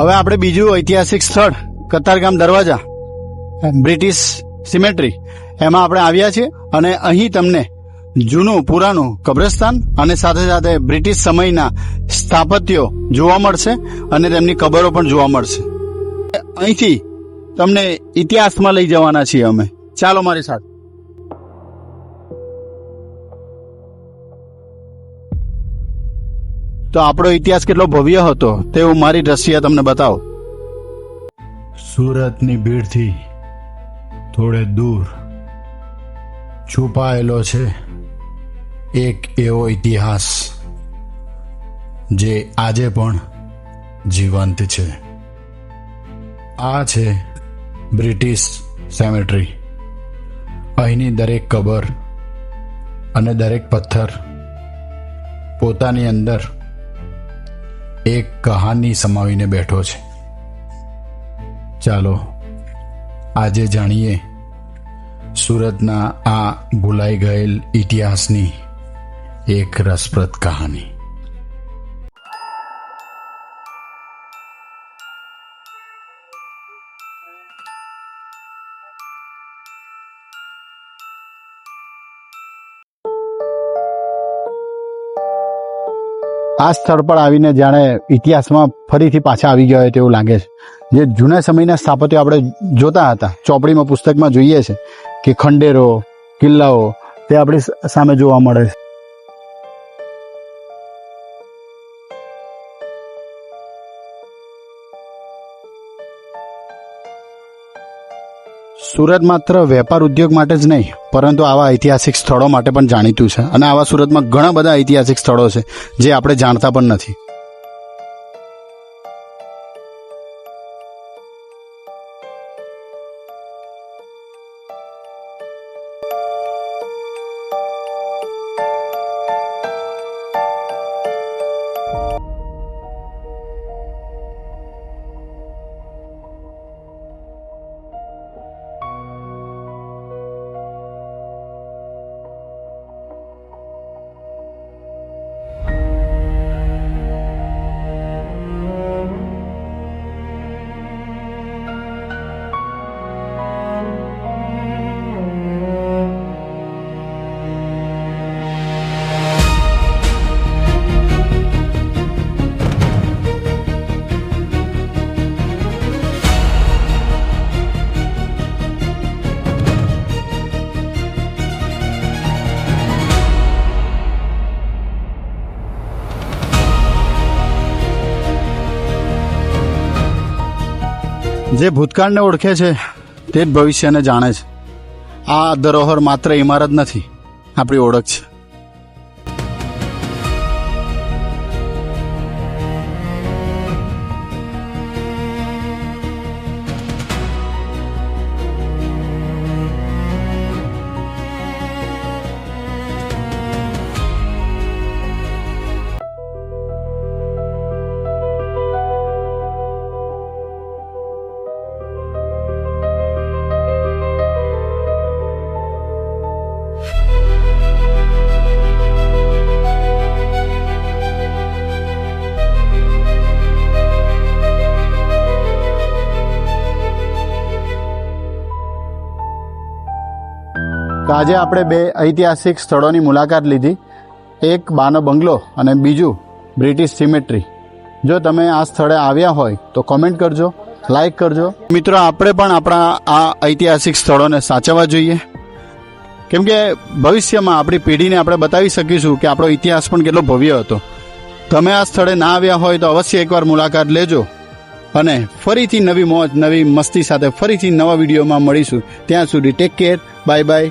હવે આપણે બીજું ઐતિહાસિક સ્થળ કતારગામ દરવાજા, બ્રિટિશ સિમેટ્રી, એમાં આપણે આવ્યા છીએ અને અહીં તમને જૂનું પુરાનું કબ્રસ્તાન અને સાથે સાથે બ્રિટિશ સમયના સ્થાપત્યો જોવા મળશે અને તેમની કબરો પણ જોવા મળશે. અહીંથી તમને ઇતિહાસમાં લઈ જવાના છીએ અમે. ચાલો મારી સાથે. તો આપણો ઇતિહાસ કેટલો ભવ્ય હતો તે હું મારી દ્રષ્ટિએ તમને બતાવું. સુરતની ભીડથી થોડે દૂર છુપાયેલો છે એક એવો ઇતિહાસ જે આજે પણ જીવંત છે. આ છે બ્રિટિશ સેમેટ્રી. અહીંની દરેક કબર અને દરેક પથ્થર પોતાની અંદર એક કહાની સમાવીને બેઠો છે. ચાલો આજે જાણીએ સુરતના આ ભૂલાઈ ગયેલ ઇતિહાસની એક રસપ્રદ કહાની. આ સ્થળ પર આવીને જાણે ઇતિહાસમાં ફરીથી પાછા આવી ગયા હોય તેવું લાગે છે. જે જૂના સમયના સ્થાપત્યો આપણે જોતા હતા, ચોપડીમાં પુસ્તકમાં જોઈએ છે કે ખંડેરો, કિલ્લાઓ, તે આપણી સામે જોવા મળે છે. સુરત માત્ર વેપાર ઉદ્યોગ માટે જ નહીં પરંતુ આવા ઐતિહાસિક સ્થળો માટે પણ જાણીતું છે અને આવા સુરતમાં ઘણા બધા ઐતિહાસિક સ્થળો છે જે આપણે જાણતા પણ નથી. જે ભૂતકાળને ઓળખે છે તે જ ભવિષ્યને જાણે છે. આ ધરોહર માત્ર ઇમારત નથી, આપણી ઓળખ છે. તો આજે આપણે બે ઐતિહાસિક સ્થળોની મુલાકાત લીધી, એક બાનો બંગલો અને બીજું બ્રિટિશ સિમેટ્રી. જો તમે આ સ્થળે આવ્યા હોય તો કોમેન્ટ કરજો, લાઈક કરજો. મિત્રો, આપણે પણ આપણા આ ઐતિહાસિક સ્થળોને સાચવવા જોઈએ, કેમ કે ભવિષ્યમાં આપણી પેઢીને આપણે બતાવી શકીશું કે આપણો ઇતિહાસ પણ કેટલો ભવ્ય હતો. તમે આ સ્થળે ના આવ્યા હોય તો અવશ્ય એકવાર મુલાકાત લેજો અને ફરીથી નવી મોજ, નવી મસ્તી સાથે ફરીથી નવા વિડીયોમાં મળીશું. ત્યાં સુધી ટેક કેર, બાય બાય.